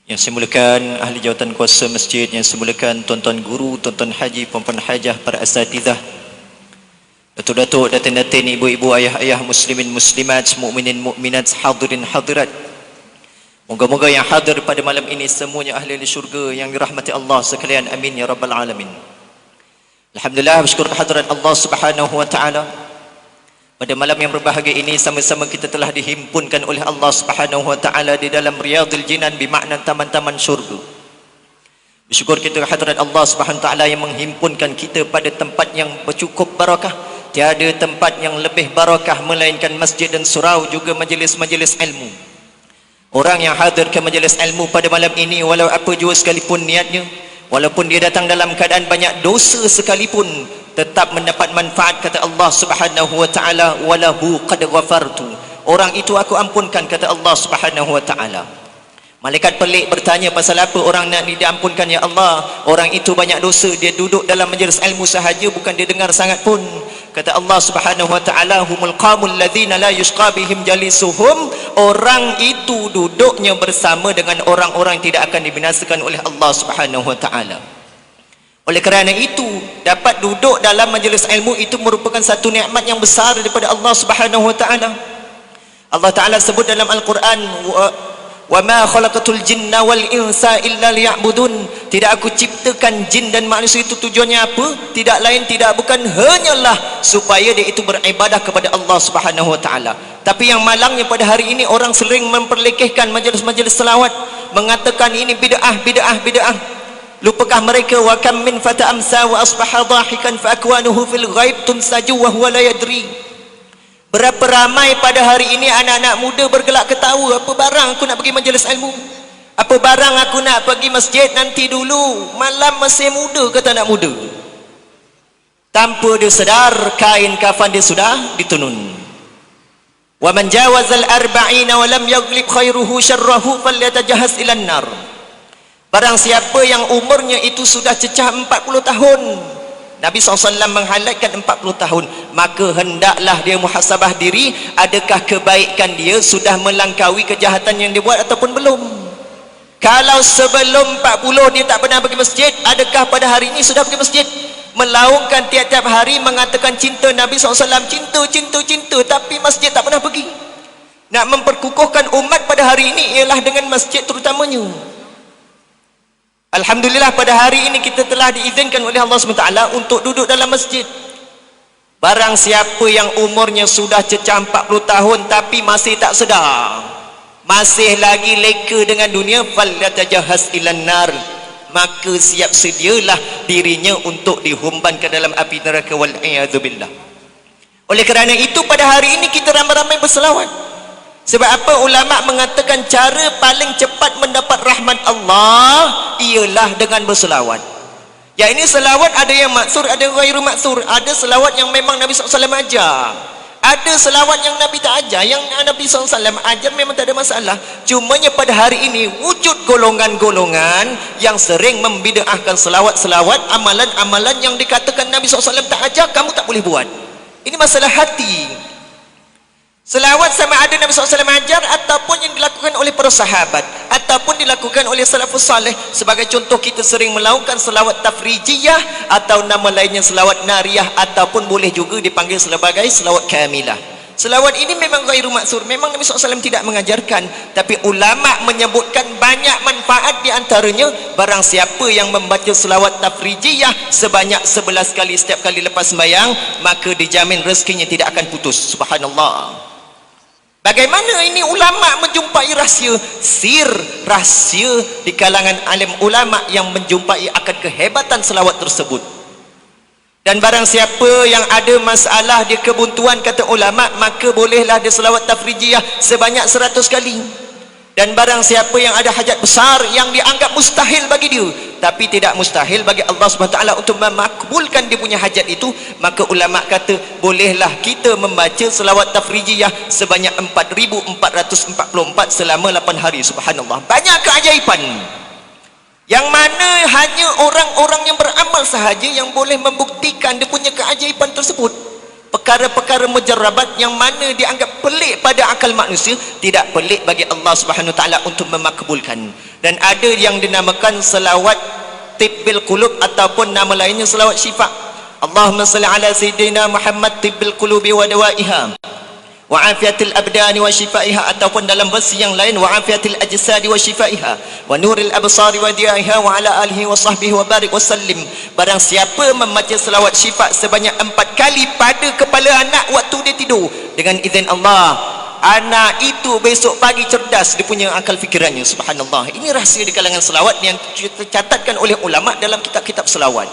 Yang saya muliakan ahli jawatan kuasa masjid, yang saya muliakan tuan-tuan guru, tuan-tuan haji, puan-puan hajah, para asatidzah, datuk-datuk, datin-datin, ibu-ibu, ayah-ayah, muslimin, muslimat, mukminin, mukminat, hadirin, hadirat. Moga-moga yang hadir pada malam ini semuanya ahli syurga yang dirahmati Allah sekalian. Amin ya rabbal alamin. Alhamdulillah, bersyukur kehadirat Allah Subhanahu wa taala. Pada malam yang berbahagia ini sama-sama kita telah dihimpunkan oleh Allah Subhanahu wa taala di dalam riyadil jinan, bermakna taman-taman syurga. Bersyukur kita kehadirat Allah Subhanahu wa taala yang menghimpunkan kita pada tempat yang bercukup barakah. Tiada tempat yang lebih barakah melainkan masjid dan surau, juga majlis-majlis ilmu. Orang yang hadir ke majlis ilmu pada malam ini, walau apa jua sekalipun niatnya, walaupun dia datang dalam keadaan banyak dosa sekalipun, tetap mendapat manfaat, kata Allah Subhanahu wa taala, walahu qad ghafartu. Orang itu aku ampunkan, kata Allah Subhanahu wa taala. Malaikat pelik bertanya, pasal apa orang nak diampunkan ya Allah? Orang itu banyak dosa, dia duduk dalam majlis ilmu sahaja, bukan dia dengar sangat pun. Kata Allah Subhanahu wa taala, humul qamul ladzina la yusqa bihim jalisuhum. Orang itu duduknya bersama dengan orang-orang yang tidak akan dibinasakan oleh Allah Subhanahu wa taala. Oleh kerana itu, dapat duduk dalam majlis ilmu itu merupakan satu nikmat yang besar daripada Allah Subhanahu wa taala. Allah Taala sebut dalam Al-Quran, wa ma khalaqatul jinna wal insa illa liya'budun. Tidak aku ciptakan jin dan manusia itu tujuannya apa? Tidak lain tidak bukan hanyalah supaya dia itu beribadah kepada Allah Subhanahu wa taala. Tapi yang malangnya pada hari ini, orang sering memperlekehkan majlis-majlis selawat, mengatakan ini bid'ah. Lupakah mereka, wa kam min fata amsa wa asbaha dhahikan fa akwanuhu fil ghaib tunsaju wa huwa la yadri. Berapa ramai pada hari ini anak-anak muda bergelak ketawa, apa barang aku nak pergi majlis ilmu, apa barang aku nak pergi masjid, nanti dulu, malam masih muda, kata anak muda. Tanpa dia sedar, kain kafan dia sudah ditunun. Wa man jawazal arba'ina wa lam yaghlib khairuhu syarrahu falyatajahaz ilan nar. Barang siapa yang umurnya itu sudah cecah 40 tahun, Nabi SAW menghalatkan 40 tahun, maka hendaklah dia muhasabah diri, adakah kebaikan dia sudah melangkaui kejahatan yang dia buat ataupun belum. Kalau sebelum 40 dia tak pernah pergi masjid, adakah pada hari ini sudah pergi masjid? Melaungkan tiap-tiap hari mengatakan cinta Nabi SAW, cinta, tapi masjid tak pernah pergi. Nak memperkukuhkan umat pada hari ini ialah dengan masjid terutamanya. Alhamdulillah, pada hari ini kita telah diizinkan oleh Allah SWT untuk duduk dalam masjid. Barang siapa yang umurnya sudah cecah 40 tahun tapi masih tak sedar, masih lagi leka dengan dunia, falyatajahaz ilan nar, maka siap sedialah dirinya untuk dihumban ke dalam api neraka, wal iyadzubillah. Oleh kerana itu pada hari ini kita ramai-ramai berselawat. Sebab apa? Ulama mengatakan cara paling cepat mendapat rahmat Allah ialah dengan berselawat. Ya, ini selawat ada yang maksur, ada yang ghairu maksur. Ada selawat yang memang Nabi SAW ajar, ada selawat yang Nabi tak ajar. Yang Nabi SAW ajar memang tak ada masalah. Cumanya pada hari ini wujud golongan-golongan yang sering membid'ahkan selawat-selawat, amalan-amalan yang dikatakan Nabi SAW tak ajar, kamu tak boleh buat. Ini masalah hati. Selawat sama ada Nabi SAW ajar, ataupun yang dilakukan oleh para sahabat, ataupun dilakukan oleh salafus salih. Sebagai contoh, kita sering melakukan selawat tafrijiyah, atau nama lainnya selawat nariyah, ataupun boleh juga dipanggil sebagai selawat kamilah. Selawat ini memang ghairu maksur, memang Nabi SAW tidak mengajarkan, tapi ulama menyebutkan banyak manfaat. Di antaranya, barang siapa yang membaca selawat tafrijiyah sebanyak 11 kali setiap kali lepas sembahyang, maka dijamin rezekinya tidak akan putus. Subhanallah. Bagaimana ini ulama menjumpai rahsia sir, rahsia di kalangan alim ulama yang menjumpai akan kehebatan selawat tersebut. Dan barang siapa yang ada masalah di kebuntuan, kata ulama, maka bolehlah dia selawat tafrijiyah sebanyak 100 kali. Dan barang siapa yang ada hajat besar yang dianggap mustahil bagi dia, tapi tidak mustahil bagi Allah SWT untuk memakbulkan dia punya hajat itu, maka ulama kata bolehlah kita membaca selawat tafrijiyah sebanyak 4444 selama 8 hari. Subhanallah, banyak keajaiban yang mana hanya orang-orang yang beramal sahaja yang boleh membuktikan dia punya keajaiban tersebut. perkara-perkara mujarrabat yang mana dianggap pelik pada akal manusia, tidak pelik bagi Allah Subhanahu wa taala untuk memakbulkan. Dan ada yang dinamakan selawat tibbil qulub ataupun nama lainnya selawat syifa. Allahumma salli ala sayyidina Muhammad tibbil qulubi wa dawaiha wa afiatil abdani wa shifaiha, ataupun dalam versi yang lain wa afiatil ajsadi wa shifaiha wa nuril absari wa diyaiha wa ala alihi wa sahbihi wa barik wa sallim. Barang siapa membaca selawat syifa sebanyak 4 kali pada kepala anak waktu dia tidur, dengan izin Allah, anak itu besok pagi cerdas dia punya akal fikirannya. Subhanallah. Ini rahsia di kalangan selawat yang dicatatkan oleh ulama dalam kitab-kitab selawat.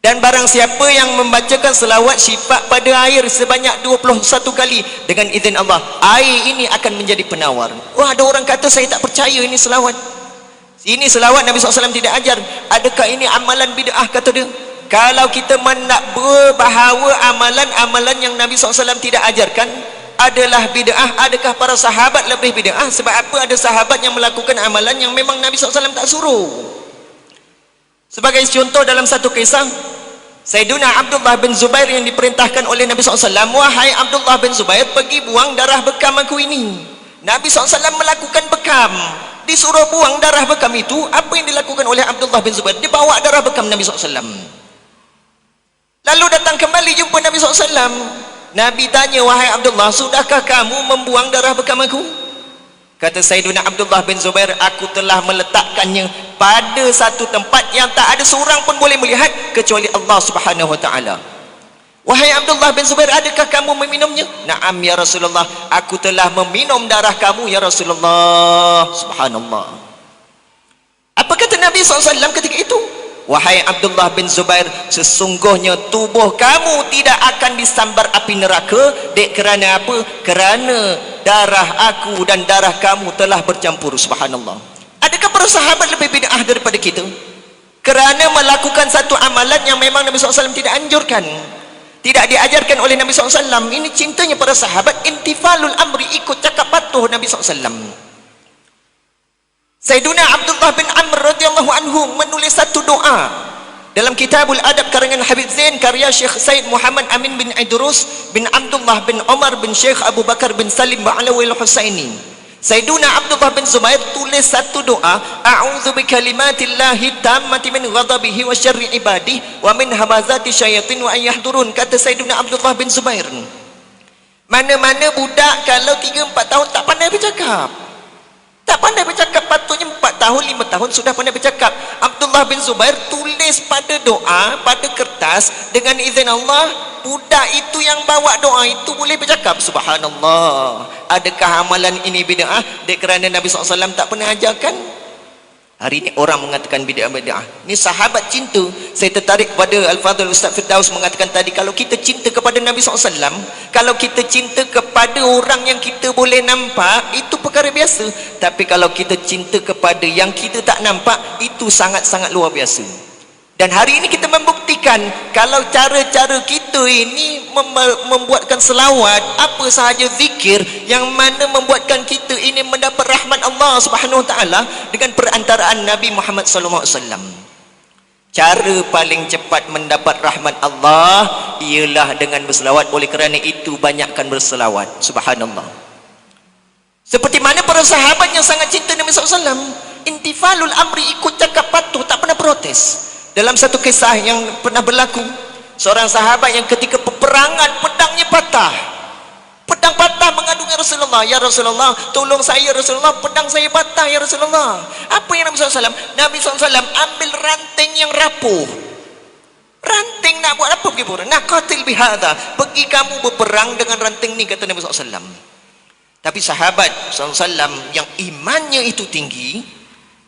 Dan barang siapa yang membacakan selawat syifa pada air sebanyak 21 kali, dengan izin Allah, air ini akan menjadi penawar. Wah, ada orang kata saya tak percaya ini selawat. Ini selawat Nabi SAW tidak ajar. Adakah ini amalan bid'ah, kata dia? Kalau kita nak bahawa amalan-amalan yang Nabi SAW tidak ajarkan adalah bid'ah, adakah para sahabat lebih bid'ah? Sebab apa? Ada sahabat yang melakukan amalan yang memang Nabi SAW tak suruh. Sebagai contoh, dalam satu kisah, Sayyiduna Abdullah bin Zubair yang diperintahkan oleh Nabi SAW, wahai Abdullah bin Zubair, pergi buang darah bekam aku ini. Nabi SAW melakukan bekam, disuruh buang darah bekam itu. Apa yang dilakukan oleh Abdullah bin Zubair? Dia bawa darah bekam Nabi SAW. Lalu datang kembali jumpa Nabi SAW. Nabi tanya, wahai Abdullah, sudahkah kamu membuang darah bekam aku? Kata Sayyiduna Abdullah bin Zubair, aku telah meletakkannya pada satu tempat yang tak ada seorang pun boleh melihat kecuali Allah Subhanahu wa taala. Wahai Abdullah bin Zubair, adakah kamu meminumnya? Naam ya Rasulullah, aku telah meminum darah kamu ya Rasulullah. Subhanallah. Apa kata Nabi SAW ketika itu? Wahai Abdullah bin Zubair, sesungguhnya tubuh kamu tidak akan disambar api neraka. Dek, kerana apa? Kerana darah aku dan darah kamu telah bercampur. Subhanallah. Adakah para sahabat lebih bid'ah daripada kita? Kerana melakukan satu amalan yang memang Nabi SAW tidak anjurkan, tidak diajarkan oleh Nabi SAW. Ini cintanya para sahabat, intifalul amri, ikut cakap patuh Nabi SAW. Sayyiduna Abdullah bin Amr radhiyallahu anhu menulis satu doa dalam Kitabul Adab karangan Habib Zain, karya Syekh Said Muhammad Amin bin Idrus bin Abdullah bin Umar bin Syekh Abu Bakar bin Salim Ba'alawi al-Husaini. Sayyiduna Abdullah bin Zubair tulis satu doa, a'udzu bikalimatillahi tammati min ghadabihi wa syarri ibadihi wa min hamazati syayatin wa ayyahdurun. Kata Sayyiduna Abdullah bin Zubair, mana-mana budak kalau 3-4 tahun tak pandai bercakap, tak pandai bercakap, patutnya 4 tahun 5 tahun sudah pandai bercakap. Abdullah bin Zubair tulis pada doa, pada kertas, dengan izin Allah, budak itu yang bawa doa itu boleh bercakap. Subhanallah. Adakah amalan ini bid'ah? Dek, kerana Nabi SAW tak pernah ajarkan. Hari ini orang mengatakan bid'ah. Ini sahabat cinta. Saya tertarik kepada Al-Fadhil Ustaz Firdaus mengatakan tadi, kalau kita cinta kepada Nabi SAW, kalau kita cinta kepada orang yang kita boleh nampak, itu perkara biasa. Tapi kalau kita cinta kepada yang kita tak nampak, itu sangat-sangat luar biasa. Dan hari ini kita membuktikan kalau cara-cara kita ini membuatkan selawat, apa sahaja zikir yang mana membuatkan kita ini mendapat rahmat Allah Subhanahu wa taala dengan perantaraan Nabi Muhammad sallallahu alaihi wasallam. Cara paling cepat mendapat rahmat Allah ialah dengan berselawat. Oleh kerana itu, banyakkan berselawat. Subhanallah. Seperti mana para sahabat yang sangat cinta Nabi sallallahu alaihi wasallam, intifalul amri, ikut cakap patuh, tak pernah protes. Dalam satu kisah yang pernah berlaku, seorang sahabat yang ketika peperangan pedangnya patah, pedang patah, mengadu dengan Rasulullah, ya Rasulullah, tolong saya Rasulullah, pedang saya patah ya Rasulullah. Apa yang Nabi SAW? Nabi SAW ambil ranting yang rapuh. Ranting nak buat apa? Pergi berperang. Nak qatil bihadha, pergi kamu berperang dengan ranting ni, kata Nabi SAW. Tapi sahabat SAW yang imannya itu tinggi,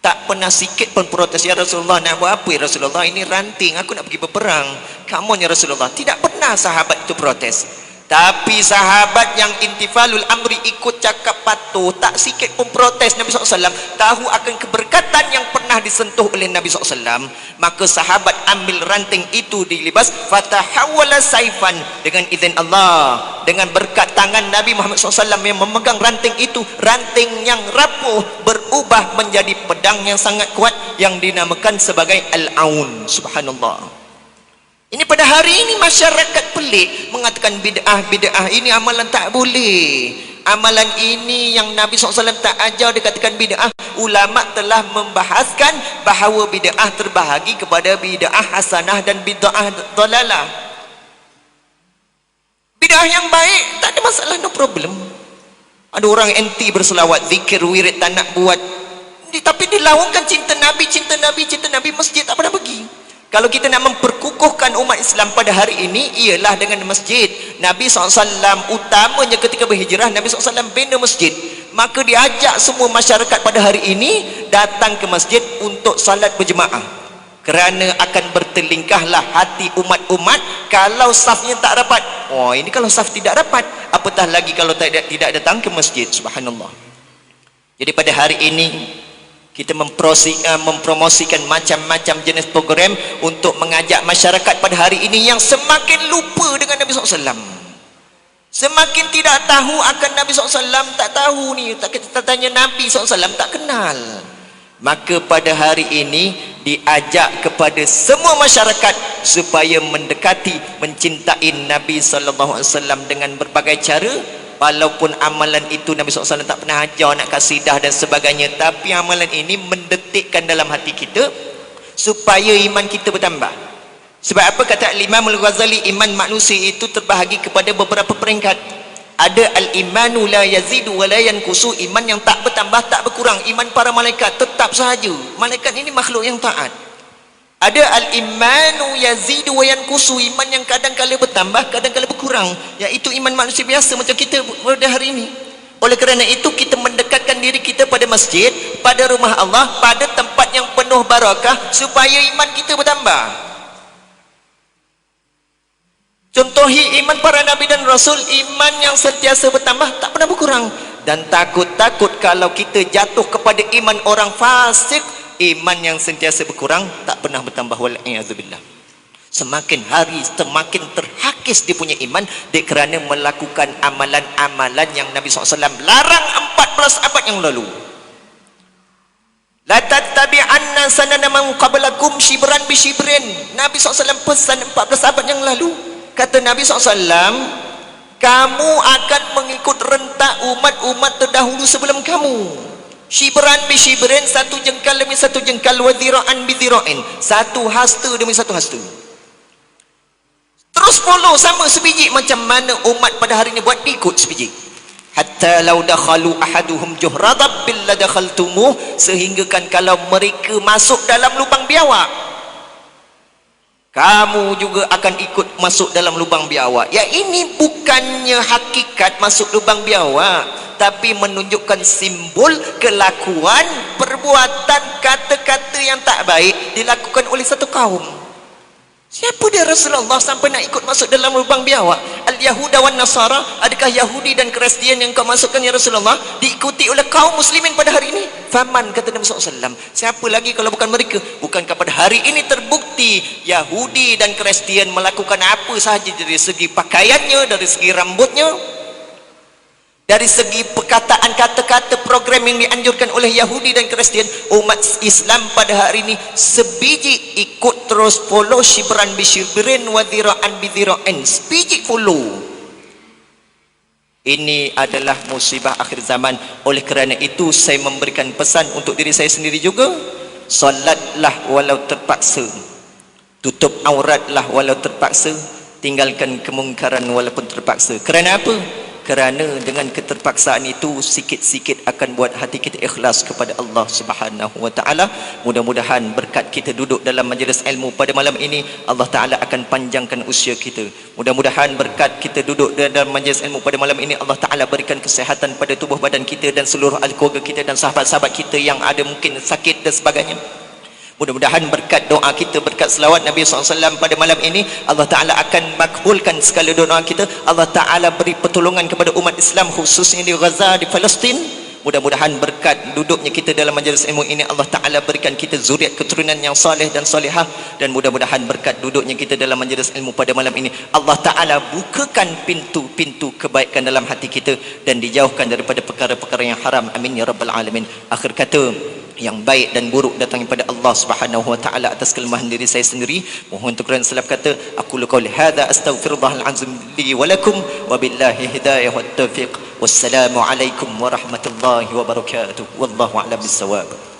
tak pernah sikit pun protes. Ya Rasulullah, nak buat apa ya Rasulullah, ini ranting, aku nak pergi berperang. Come on ya Rasulullah. Tidak pernah sahabat itu protes. Tapi sahabat yang intifalul amri, ikut cakap patuh, tak sikit pun protes. Nabi SAW tahu akan keberkatan yang pernah disentuh oleh Nabi SAW, maka sahabat ambil ranting itu dilibas, fatahawala saifan, dengan izin Allah, dengan berkat tangan Nabi Muhammad SAW yang memegang ranting itu, ranting yang rapuh berubah menjadi pedang yang sangat kuat yang dinamakan sebagai Al-Aun. Subhanallah. Ini pada hari ini masyarakat pelik mengatakan bid'ah ini amalan tak boleh. Amalan ini yang Nabi SAW tak ajar dikatakan bid'ah. Ulama telah membahaskan bahawa bid'ah terbahagi kepada bid'ah hasanah dan bid'ah dalalah. Bid'ah yang baik tak ada masalah, no problem. Ada orang anti berselawat, zikir, wirid tak nak buat, tapi dilaungkan cinta Nabi, cinta Nabi, cinta Nabi, masjid tak pernah pergi. Kalau kita nak memperkukuhkan umat Islam pada hari ini, ialah dengan masjid. Nabi SAW utamanya ketika berhijrah, Nabi SAW bina masjid. Maka diajak semua masyarakat pada hari ini datang ke masjid untuk salat berjemaah. Kerana akan bertelingkahlah hati umat-umat kalau safnya tak rapat. Oh, ini kalau saf tidak rapat, apatah lagi kalau tidak datang ke masjid. Subhanallah. Jadi pada hari ini kita mempromosikan macam-macam jenis program untuk mengajak masyarakat pada hari ini yang semakin lupa dengan Nabi SAW, semakin tidak tahu akan Nabi SAW. Tak tahu ni, kita tanya Nabi SAW tak kenal. Maka pada hari ini diajak kepada semua masyarakat supaya mendekati, mencintai Nabi SAW dengan berbagai cara. Walaupun amalan itu Nabi SAW tak pernah ajar nak kasidah dan sebagainya, tapi amalan ini mendetikkan dalam hati kita supaya iman kita bertambah. Sebab apa kata Imam Al-Ghazali, iman manusia itu terbahagi kepada beberapa peringkat. Ada al-imanu la yazidu wa la yanqusu, iman yang tak bertambah tak berkurang. Iman para malaikat tetap sahaja. Malaikat ini makhluk yang taat. Ada al-imanu yazidu wa yanqusu, iman yang kadang-kala bertambah, kadang-kala berkurang, iaitu iman manusia biasa macam kita pada hari ini. Oleh kerana itu kita mendekatkan diri kita pada masjid, pada rumah Allah, pada tempat yang penuh barakah supaya iman kita bertambah. Contohi iman para nabi dan rasul, iman yang sentiasa bertambah, tak pernah berkurang. Dan takut-takut kalau kita jatuh kepada iman orang fasik, iman yang sentiasa berkurang, tak pernah bertambah. Wal'iyadzubillah. Semakin hari semakin terhakis dia punya iman, dia kerana melakukan amalan-amalan yang Nabi SAW larang 14 abad yang lalu. La tattabi'anna sanana man qablakum shibran bi shibrin. Nabi SAW pesan 14 abad yang lalu. Kata Nabi SAW, kamu akan mengikut rentak umat-umat terdahulu sebelum kamu. Shibran bi shibrin, satu jengkal demi satu jengkal, wa dhira'an bi dhira'in, satu hasta demi satu hasta. Terus follow sama sebiji macam mana umat pada hari ini buat, ikut sebiji. Hatta law dakhalu ahaduhum juhra dabbil la dakhaltumuh, sehingga kan kalau mereka masuk dalam lubang biawak, kamu juga akan ikut masuk dalam lubang biawak. Ya, ini bukannya hakikat masuk lubang biawak, tapi menunjukkan simbol kelakuan, perbuatan, kata-kata yang tak baik dilakukan oleh satu kaum. Siapa dia Rasulullah sampai nak ikut masuk dalam lubang biawak? Al-Yahuda wan Nasara, adakah Yahudi dan Kristian yang kau masukkan ya Rasulullah diikuti oleh kaum muslimin pada hari ini? Faman, kata Nabi SAW, siapa lagi kalau bukan mereka? Bukankah pada hari ini terbukti Yahudi dan Kristian melakukan apa sahaja dari segi pakaiannya, dari segi rambutnya, dari segi perkataan kata-kata program yang dianjurkan oleh Yahudi dan Kristian. Umat Islam pada hari ini sebiji ikut terus follow, shibran bi shibrin wa dhira'an bi dhira'in, sebiji follow. Ini adalah musibah akhir zaman. Oleh kerana itu saya memberikan pesan untuk diri saya sendiri juga, solatlah walau terpaksa, tutup auratlah walau terpaksa, tinggalkan kemungkaran walaupun terpaksa. Kerana apa? Kerana dengan keterpaksaan itu sikit-sikit akan buat hati kita ikhlas kepada Allah Subhanahu wa taala. Mudah-mudahan berkat kita duduk dalam majlis ilmu pada malam ini, Allah taala akan panjangkan usia kita. Mudah-mudahan berkat kita duduk dalam majlis ilmu pada malam ini, Allah taala berikan kesihatan pada tubuh badan kita dan seluruh ahli keluarga kita dan sahabat-sahabat kita yang ada mungkin sakit dan sebagainya. Mudah-mudahan berkat doa kita, berkat selawat Nabi SAW pada malam ini, Allah Ta'ala akan makbulkan segala doa kita. Allah Ta'ala beri pertolongan kepada umat Islam khususnya di Gaza, di Palestin. Mudah-mudahan berkat duduknya kita dalam majlis ilmu ini, Allah Ta'ala berikan kita zuriat keturunan yang saleh dan salihah. Dan mudah-mudahan berkat duduknya kita dalam majlis ilmu pada malam ini, Allah Ta'ala bukakan pintu-pintu kebaikan dalam hati kita dan dijauhkan daripada perkara-perkara yang haram. Amin ya rabbal alamin. Akhir kata, yang baik dan buruk datang daripada Allah Subhanahu wa taala atas kelemahan diri saya sendiri. Mohon tukuran salaf kata, aku qauli hadza astaghfirullahal azim li wa lakum wa billahi hidayah wat taufiq. Wassalamu alaikum warahmatullahi wabarakatuh. Wallahu a'lam bissawab.